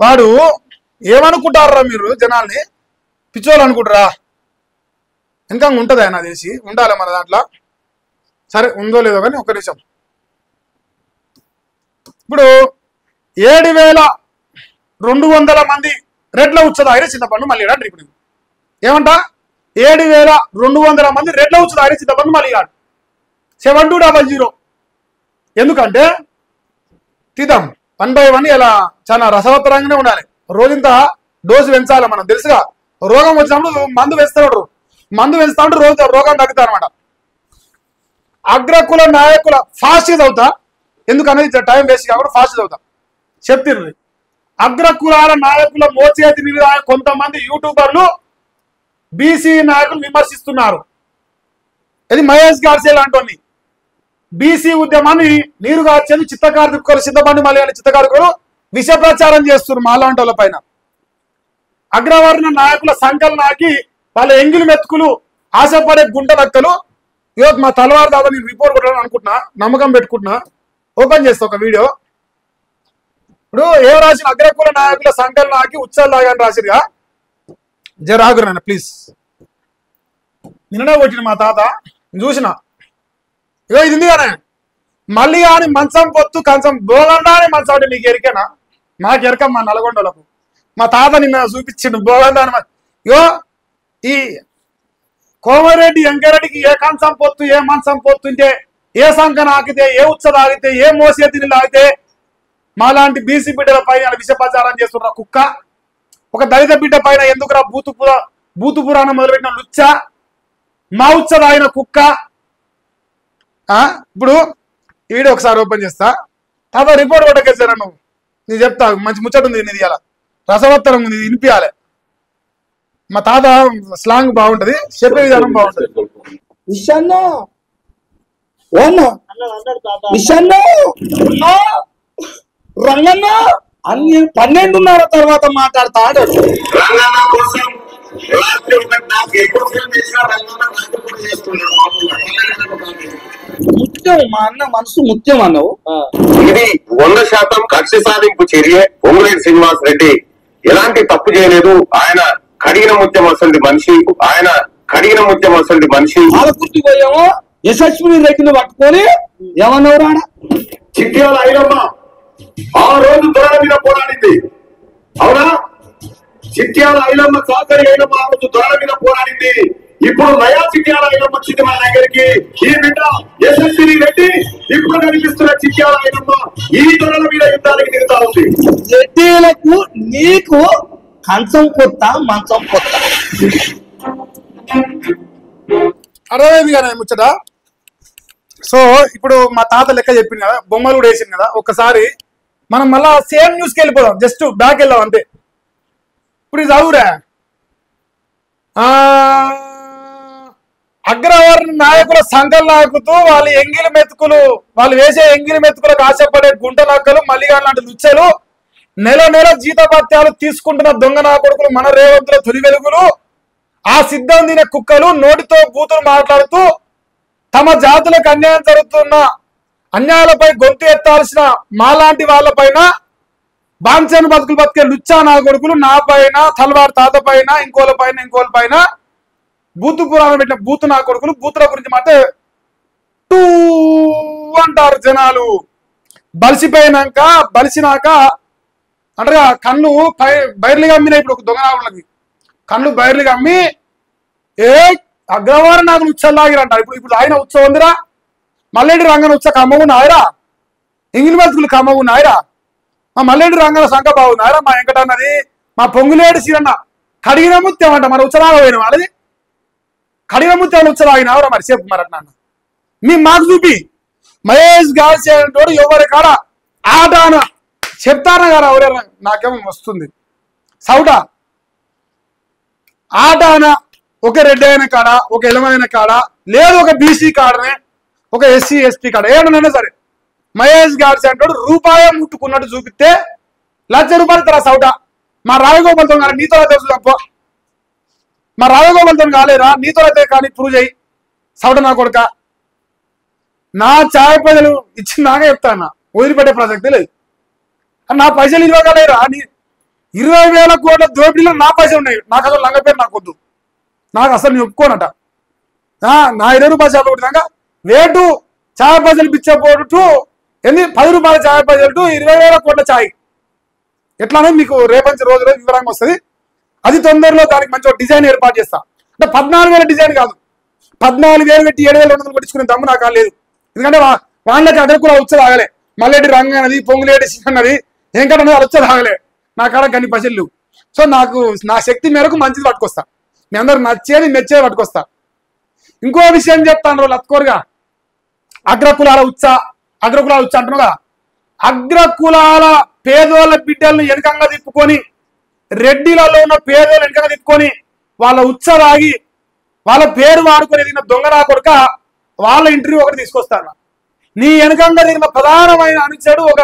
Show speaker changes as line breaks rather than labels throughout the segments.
వాడు ఏమనుకుంటారా మీరు జనాల్ని పిచ్చోళ్ళు అనుకుంటారా? ఇంకా ఉంటుంది ఆయన చేసి ఉండాలి మన దాంట్లో. సరే ఉందో లేదో కానీ ఒక నిమిషం. ఇప్పుడు 7,200 మంది రెడ్ల ఉచ్చదారి చింతపండు మళ్ళీ ఇప్పుడు ఏమంట 7,200 మంది రెడ్ల ఉచ్చదారి చింతపండు మళ్ళీ 7200. ఎందుకంటే తీద్దాం 1 by 1 ఇలా చాలా రసవత్తరంగానే ఉండాలి. రోజంతా డోసు పెంచాలి. మనం తెలుసుగా రోగం వచ్చినప్పుడు మందు వేస్తాడు. మందు వేస్తా ఉంటే రోజు రోగం తగ్గుతా అనమాట. అగ్రకుల నాయకుల ఫాస్ట్ చదువుతా, ఎందుకనేది టైం వేస్ట్ కాకుండా ఫాస్ట్ చదువుతా. చెప్తిర్రు అగ్రకులాల నాయకుల మోచేతి మీద కొంతమంది యూట్యూబర్లు బీసీ నాయకులు విమర్శిస్తున్నారు. ఇది మహేష్ గాడ్సే లాంటి బీసీ ఉద్యమాన్ని నీరుగార్చేది చిత్తకార్మికులు చింతపండు మలయాళ చిత్తకార్మికులు విష ప్రచారం చేస్తున్నారు మాలాంటి వాళ్ళ పైన. అగ్రవర్ణ నాయకుల సంకల్ నాకి వాళ్ళ ఎంగిలి మెతుకులు ఆశపడే గుంట నక్కలు ఈరోజు మా తలవారు దాదా నేను రిపోర్ట్ కొట్టాలని అనుకుంటున్నా, నమ్మకం పెట్టుకుంటున్నా. ఓపెన్ చేస్తా ఒక వీడియో. ఇప్పుడు ఏం రాసిన అగ్రకుల నాయకుల సంకల్ నాకి ఉత్సవాలు లాగాని రాసిరుగా. జరాగురు నాయన ప్లీజ్. నిన్ననే కొట్టిన మా తాత చూసిన. ఇగో ఇది ఉంది కానీ మళ్ళీ కానీ మంచం పొత్తు కంచం బోగండా అని మంచం అంటే నీకు ఎరికేనా? నాకు ఎరక మా నల్గొండలకు మా తాత నిన్న చూపించిండు బోగండా అని. ఇగో ఈ కోమరెడ్డి వెంకరెడ్డికి ఏ కంచం పొత్తు ఏ మంచం పొత్తుంటే ఏ సంకన ఆగితే ఏ ఉత్సవం ఆగితే ఏ మోసే తిని ఆగితే మాలాంటి బీసీ బిడ్డల పైన విష ప్రచారం చేస్తున్న కుక్క. ఒక దళిత బిడ్డ పైన ఎందుకురా బూతు పురాణం మొదలుపెట్టిన లుచ్చ మా ఉత్సవం ఆయన కుక్క. ఇప్పుడు వీడియో ఒకసారి ఓపెన్ చేస్తా. తాత రిపోర్ట్ కొట్టకేసారా నువ్వు? నేను చెప్తా మంచి ముచ్చట ఉంది. ఇది ఇలా రసవత్తరం ఉంది, వినిపించాలి. మా తాత స్లాంగ్ బాగుంటది, చెప్పే విధానం బాగుంటది.
రంగన్న అన్ని 12:30 తర్వాత మాట్లాడతాడు. ముఖ్యం మా అన్న మనసు ముఖ్యం అన్నావు.
ఇది 100% కక్ష సాధింపు చర్య. పొంగులేటి శ్రీనివాస్ రెడ్డి ఎలాంటి తప్పు చేయలేదు. ఆయన కడిగిన ముత్యం వసండి మనిషి.
ఆలకుర్తి పోయామో యశస్విని రెడ్డిని పట్టుకొని ఏమన్నావు?
చిట్యాల ఐలమ్మ ఆ రోజు దొరల మీద పోరాడింది, అవునా? చిట్యాల ఐలమ్మ చాకరి ఐలమ్మ ఆ రోజు దొరల మీద పోరాడింది. ఇప్పుడు నయా చిట్యాల ఐలమ్మ వచ్చింది మన దగ్గరికి. ఈ బిడ్డ యశస్విని రెడ్డి ఇప్పుడు కనిపిస్తున్న చిట్యాల ఐలమ్మ ఈ దొరల మీద యుద్ధానికి దిగుతా ఉంది.
రెడ్డిలకు నీకు కంచం కొత్త మంచం కొత్త
అర్థమైంది కదా ముచ్చట. సో ఇప్పుడు మా తాత లెక్క చెప్పింది కదా, బొమ్మలు కూడా వేసింది కదా. ఒక్కసారి మనం మళ్ళా సేమ్ న్యూస్కి వెళ్ళిపోదాం, జస్ట్ బ్యాక్ వెళ్దాం అంతే. ఇప్పుడు ఇది చదువురా. అగ్రవర్ణ నాయకుల సంఘం నాయకుతూ వాళ్ళు వేసే ఎంగిలి మెతుకులకు ఆశపడే గుంట నక్కలు మల్లిగా లాంటి లుచ్చలు నెల జీతభత్యాలు తీసుకుంటున్న దొంగ నా కొడుకులు మన రేవంతుల తొలి వెలుగులు ఆ సిద్ధం తినే కుక్కలు నోటితో బూతులు మాట్లాడుతూ తమ జాతులకు అన్యాయం జరుగుతున్న అన్యాయాలపై గొంతు ఎత్తాల్సిన మాలాంటి వాళ్ళపైన బాంచను బతుకులు బతికే లుచ్చా నా కొడుకులు నా పైన తల్వార్ తాత పైన ఇంకోల పైన బూతు పురాణం పెట్టిన బూతు నా కొడుకులు బూతుల గురించి మాట టూ అంటారు జనాలు. బలిసినాక అంటారు కన్ను బయర్లుగా అమ్మినా. ఇప్పుడు ఒక దొంగ నాగులకి కన్ను బయర్లుగా అమ్మి అగ్రవార నాగులు ఉత్సలాగిరంటారు. ఇప్పుడు ఆయన ఉత్సవం ఉందిరా. మల్లెడ్డి రంగన ఉత్సవ కమ్మగున్నాయరా, ఇంగిలి బతుకులు కమ్మగున్నాయరా. మా మల్లెడ్డి రంగన సంఖ బాగున్నాయరా. మా వెంకటన్నది మా పొంగులేడు సీరన్న కడిగిన ముత్యం అంట. మన ఉత్సలాగా పోయిన వాళ్ళది కడిగిన ముత్యాలు ఉత్సలాగినవరా మరి చెప్పు మరి అన్న. మీ మాకు చూపి మహేష్ గాడ్సే అంటోడు ఎవరి కాడ ఆట అన చెప్తానా కదా. ఎవరైనా నాకేమో వస్తుంది సౌట ఆట అన. ఒక రెడ్డి అయిన కాడ, ఒక ఎలమైన కాడ, లేదు ఒక బీసీ కాడనే, ఒక ఎస్సీ ఎస్టీ కాడ ఏడనైనా సరే మహేష్ గాడ్సే అంటాడు రూపాయి ముట్టుకున్నట్టు చూపిస్తే ₹1,00,000 ఇస్తారా సౌట. మా రాజగోపాల్తో కానీ నీతో తెలుసు తప్ప. మా రాజగోపాల్తో కాలేరా, నీతో అయితే కానీ ప్రూవ్ చేయి సౌట నా కొడుక. నా ఛాయ్ పైసలు ఇచ్చి నాకే చెప్తాను, వదిలిపెట్టే ప్రసక్తి లేదు. నా పైసలు ఇవ్వగలేరా. 20,000 కోట్ల దోపిడీలో నా పైసలు ఉన్నాయి. నాకు అసలు లంగ పేరు నాకు వద్దు, నాకు అసలు నేను ఒప్పుకోనట. నా 20 రూపాయల చేప కొట్టినాక రేటు చాయ్ పైసలు పిచ్చపోటు ఏంది 10 రూపాయల చాయ్ పైసలు 20,000 కోట్ల చాయ్ ఎట్లా అనేది మీకు రేపంచి రోజు వివరంగా వస్తుంది. అది తొందరలో దానికి మంచి డిజైన్ ఏర్పాటు చేస్తా. అంటే 14,000 డిజైన్ కాదు, 14,000 పెట్టి 7,200 కొట్టించుకునే దమ్ము నాకు లేదు. ఎందుకంటే వాళ్ళకి అదర్ కూడా వచ్చేది ఆగలే. మల్లెడ్డి రంగ అన్నది, పొంగులేటి అన్నది, ఏంకంటే వాళ్ళు వచ్చేది ఆగలే. నా కాడ గన్ని పైసలు లేవు. సో నాకు నా శక్తి మేరకు మంచిది పట్టుకొస్తా, మీ అందరు నచ్చేది మెచ్చేది పట్టుకొస్తా. ఇంకో విషయం చెప్తాను లత్కోరుగా, అగ్రకులాల ఉచ్చ అంటున్నాగా, అగ్రకులాల పేదోళ్ళ బిడ్డలను వెనకంగా తిప్పుకొని, రెడ్డిలలో ఉన్న పేదోళ్ళు వెనకంగా తిప్పుకొని వాళ్ళ ఉచ్చ రాగి వాళ్ళ పేరు వాడుకొని ఎదిగిన దొంగనా కొడుక వాళ్ళ ఇంటర్వ్యూ ఒకటి తీసుకొస్తాను. నీ వెనకంగా దిగిన ప్రధానమైన అనుచరుడు ఒక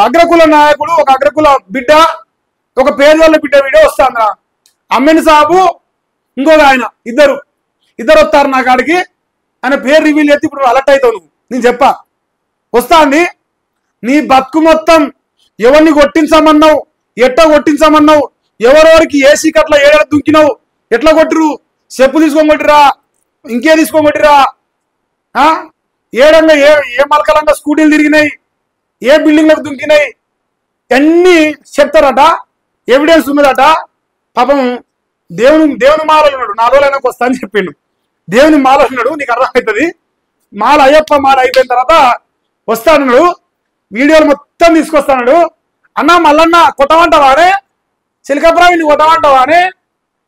అగ్రకుల నాయకుడు, ఒక అగ్రకుల బిడ్డ, ఒక పేదోళ్ళ బిడ్డ వీడియో వస్తాను. అమ్మెన్ సాబు ఇంకొక ఆయన ఇద్దరు వస్తారు నా కాడికి. ఆయన పేరు రివీల్ చేస్తే ఇప్పుడు అలర్ట్ అవుతావు నువ్వు. నేను చెప్పా వస్తా అండి. నీ బతుకు మొత్తం ఎవరిని కొట్టించమన్నావు, ఎట్లా కొట్టించమన్నావు, ఎవరెవరికి ఏసీ కట్ల ఏడాది దుంకినావు, ఎట్లా కొట్టిరు, చెప్పు తీసుకొని కొట్టిరా, ఇంకే తీసుకొని కొట్టిరా, ఏడంగా ఏ మలకలంగా స్కూటీలు తిరిగినాయి, ఏ బిల్డింగ్లకు దుంకినాయి, అన్నీ చెప్తారట, ఎవిడెన్స్ ఉన్నదట. పాపం దేవుని మాలలు ఉన్నాడు, 4 రోజులైనాక వస్తా అని చెప్పిండు. దేవుని మాల ఉన్నాడు, నీకు అర్థమవుతుంది. మాల అయ్యప్ప మాల అయిపోయిన తర్వాత వస్తాడు, వీడియోలు మొత్తం తీసుకొస్తాడు. అన్న మల్లన్న కొట్టమంటావానే, చిలకప్రావిని కొట్టమంటావానే,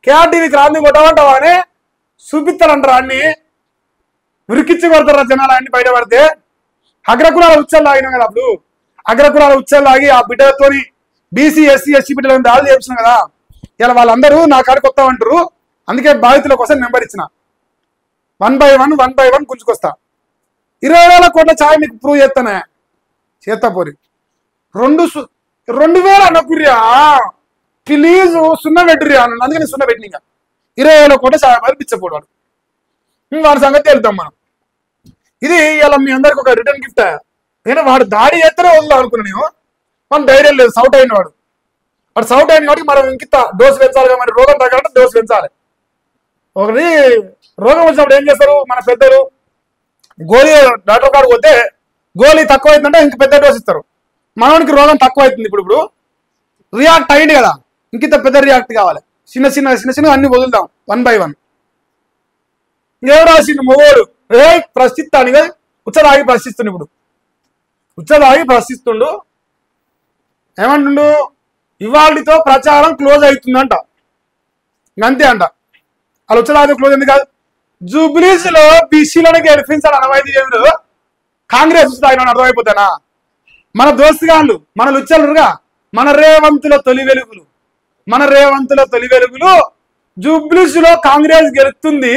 కేఆర్టీవీకి రాంది కొట్టమంటావానే చూపిస్తారంటారా అన్ని, ఉరికిచ్చి కొడతారా జనాలు అన్ని బయటపడితే. అగ్రకులాల ఉచ్చలు లాగినాం కదా, అప్పుడు అగ్రకులాల ఉచ్చలు లాగి ఆ బిడ్డలతోని బీసీ ఎస్సీ ఎస్టీ బిడ్డలను దాడులు చేస్తున్నాం కదా. ఇలా వాళ్ళందరూ నా కాడికి వస్తామంటారు. అందుకే బాధితుల కోసం నెంబర్ ఇచ్చిన, 1 by 1 గుంజుకొస్తా. 20,000 కోట్ల ఛాయ్ మీకు ప్రూవ్ చేస్తానే, చేస్తా పోరి. 2,000 అనుకుర్యా ప్లీజ్, 0 పెట్టుర్యా అన్న. అందుకని 0 పెట్టిన. 20,000 కోట్ల ఛాయ్ మరి పిచ్చపోడు వాడు. వాడి సంగతి వెళ్తాం మనం. ఇది ఇలా మీ అందరికి ఒక రిటర్న్ గిఫ్ట్. నేను వాడు దాడి చేస్తేనే వదులుదాం అనుకున్నా నేను, మన ధైర్యం లేదు. సౌట్ అయిన వాడు సౌట్ అయిన వాడికి మనం ఇంకిత డోసు పెంచాలి. మరి రోగం తగ్గాలంటే డోసు పెంచాలి. ఒకటి రోగం వచ్చినప్పుడు ఏం చేస్తారు మన పెద్దలు, గోళీ డాక్టర్ కాడికి పోతే గోళీ తక్కువ అవుతుందంటే ఇంక పెద్ద డోసు ఇస్తారు. మనవానికి రోగం తక్కువ అవుతుంది, ఇప్పుడు రియాక్ట్ అయ్యింది కదా, ఇంకిత పెద్ద రియాక్ట్ కావాలి. చిన్న అన్ని వదులుదాం 1 by 1. ఇంకేం రాసిండు మొగోడు, ప్రశ్నిస్తాను ఉచ్చదాగి ప్రశ్నిస్తుండు. ఇప్పుడు ఉచ్చదాగి ప్రశ్నిస్తుండు, ఏమంటుండు, ఇవాళతో ప్రచారం క్లోజ్ అవుతుందంట. అంతే అంట. వాళ్ళు ఉచ్చదాగి క్లోజ్ అయింది కాదు. జూబ్లీస్ లో బీసీలను గెలిపించాలి అనవైద్యులు కాంగ్రెస్ ఆయన అర్థమైపోతానా. మన దోస్తుగాళ్ళు, మన లుచ్చలుగా, మన రేవంతుల తొలి వెలుగులు జూబ్లీస్ లో కాంగ్రెస్ గెలుస్తుంది.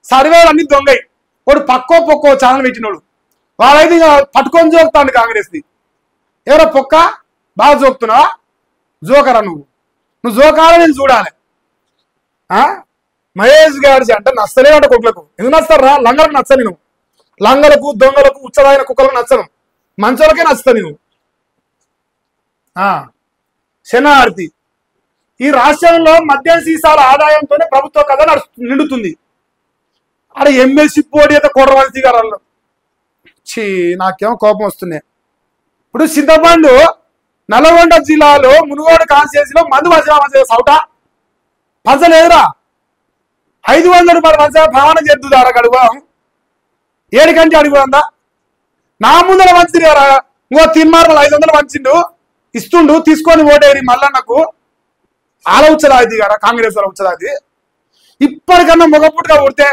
సర్వేలు అన్ని దొంగయి. వాడు పక్కో ఛానల్ పెట్టినోడు, వాడైతే పట్టుకొని జోకుతాడు కాంగ్రెస్ ది. ఎవరో పొక్క బాగా జోకుతున్నావా, జోకరా నువ్వు జోకాల నేను చూడాలి. మహేష్ గారి అంటే నచ్చలే అంట కుక్కలకు. ఎందుకు నచ్చుతారా, లంగలకు నచ్చని నువ్వు. లంగలకు, దొంగలకు, ఉచ్చదాగిన కుక్కలకు నచ్చను, మంచోళ్ళకే నచ్చుతా నేను. శనార్థి, ఈ రాష్ట్రంలో మద్యం సీసాల ఆదాయంతోనే ప్రభుత్వ కథ నిండుతుంది. అరే ఎమ్మెల్సీ పోటీ అయితే కొడవలసి గారు, నాకేమో కోపం వస్తున్నాయి. ఇప్పుడు చింతపండు నల్గొండ జిల్లాలో మునుగోడు కాన్స్టిట్యున్సీలో మందు సౌట పంచలేదురా. 500 రూపాయలు పంచ భావన చేద్దుదారా గడువా, 7 గంటలు అడుగుందా. నా ముందర మంచిది కదా, ఇంకో తిన్మార్మలు 500 పంచిండు ఇస్తుండు, తీసుకొని ఓటేరి మల్లన్నకు. ఆలోచరాది కదా కాంగ్రెస్ వాళ్ళ ఉచ్చరాది. ఇప్పటికన్నా మొగపుట్టుగా ఉడితే,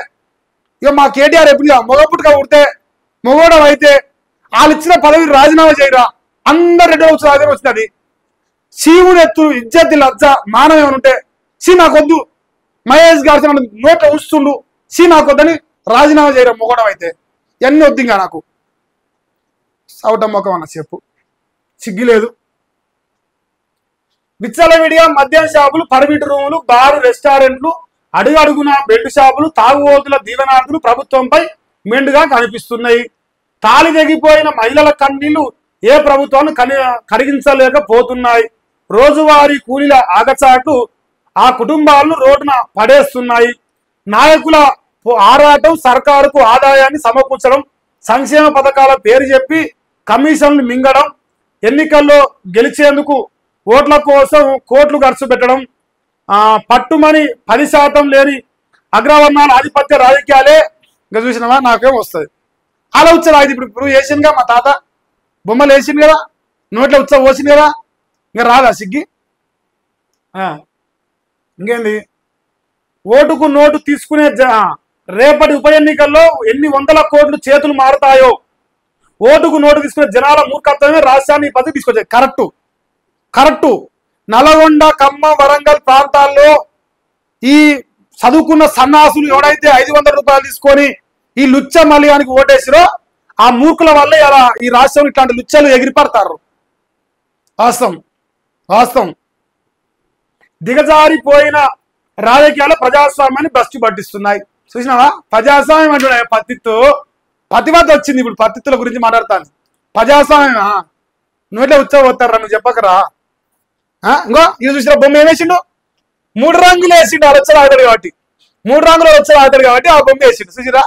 ఇక మా కేటీఆర్ ఎప్పుడు మొగపుట్టుగా ఉడితే మొగోడం అయితే వాళ్ళు ఇచ్చిన పదవి రాజీనామా చేయరా, అందరు రెడ్డి ఉచ్చరాది వచ్చినది. శివుడు ఎత్తులు ఇజ్జత్ లజ్జ మానవ ఏమనుంటే నాకొద్దు, మహేష్ గారు నోట్లో ఉంచుతుండు, నాకొద్దని రాజీనామా చేయరా మొగోడం అయితే. ఎన్ని వద్దిగా నాకు సౌట మొఖం అన్న చెప్పు, సిగ్గిలేదు. విచ్చలవిడిగా మద్యం షాపులు, పర్మిట్ రూములు, బారు, రెస్టారెంట్లు, అడుగడుగున బెల్ట్ షాపులు, తాగుబోతుల దీవెనార్థులు ప్రభుత్వంపై మెండుగా కనిపిస్తున్నాయి. తాళి తెగిపోయిన మహిళల కన్నీళ్లు ఏ ప్రభుత్వాన్ని కరిగించలేకపోతున్నాయి. రోజువారీ కూలీల ఆగచాట్లు ఆ కుటుంబాలను రోడ్డున పడేస్తున్నాయి. నాయకుల ఆరాటం సర్కారుకు ఆదాయాన్ని సమకూర్చడం, సంక్షేమ పథకాల పేరు చెప్పి కమిషన్లు మింగడం, ఎన్నికల్లో గెలిచేందుకు ఓట్ల కోసం కోట్లు ఖర్చు పెట్టడం, పట్టుమని 10% లేని అగ్రవర్ణాల ఆధిపత్య రాజకీయాలే ఇంకా చూసినావా నాకేం వస్తుంది. అలా ఉత్సవం ఇది ఇప్పుడు వేసిందిగా మా తాత బొమ్మలు వేసింది కదా, నోట్లో ఉత్సవం పోసింది కదా, ఇంకా రాదా సిగ్గి? ఇంకేంది ఓటుకు నోటు తీసుకునే రేపటి ఉప ఎన్నికల్లో ఎన్ని వందల కోట్లు చేతులు మారుతాయో. ఓటుకు నోటు తీసుకునే జనాల మూర్ఖత్వమే రాష్ట్రాన్ని పద్ధతి తీసుకొచ్చాయి. కరెక్టు నల్గొండ, ఖమ్మం, వరంగల్ ప్రాంతాల్లో ఈ చదువుకున్న సన్నాసులు ఎవడైతే 500 రూపాయలు తీసుకొని ఈ లుచ్చ మలియానికి ఓటేసిరో ఆ మూర్ఖుల వల్ల ఇలా ఈ రాష్ట్రం ఇట్లాంటి లుచ్చలు ఎగిరిపడతారు. వాస్తవం. దిగజారిపోయిన రాజకీయాలు ప్రజాస్వామ్యాన్ని భ్రష్టు పట్టిస్తున్నాయి. చూసినావా ప్రజాస్వామ్యం అంటే పతివత వచ్చింది. ఇప్పుడు పతిత్తుల గురించి మాట్లాడతాను. ప్రజాస్వామ్యం నువ్వెట్లా ఉత్సవం వస్తారా నువ్వు చెప్పకరా? ఇంకో ఇది చూసిన బొమ్మ ఏమేసిండు? 3 రంగులు వేసిండు. అలొచ్చలు ఆడతాడు కాబట్టి 3 రంగులు వచ్చలు ఆడతాడు కాబట్టి ఆ బొమ్మ వేసిండు. చూసిరా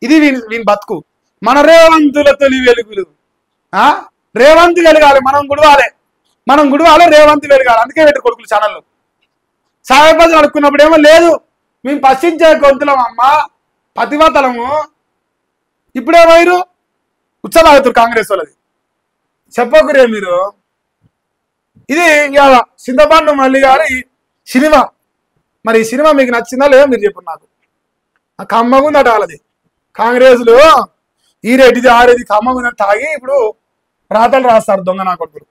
ఇది వీని బతుకు. మన రేవంతుల తొలి వెలుగులు. రేవంత్ వెలగాలి, మనం గుడివాలే రేవంత్ వెలగాలి. అందుకే పెట్టి కొడుకులు ఛానల్లో సాయపదలు అడుక్కున్నప్పుడు ఏమో లేదు మేము పశ్చించే గొంతులం అమ్మ పతివతలము. ఇప్పుడే వైరు ఉత్సవాగుతారు కాంగ్రెస్ వాళ్ళది. చెప్పకురే మీరు. ఇది ఇవాళ చింతపండు మల్లి గారి సినిమా. మరి ఈ సినిమా మీకు నచ్చిందా లేదా మీరు చెప్పండి నాకు. కమ్మగుందట వాళ్ళది. కాంగ్రెస్లు ఈ రెడ్డిది ఆ రెడ్డి కమ్మగుందని తాగి ఇప్పుడు రాతలు రాస్తారు దొంగ నా కొడుకులు.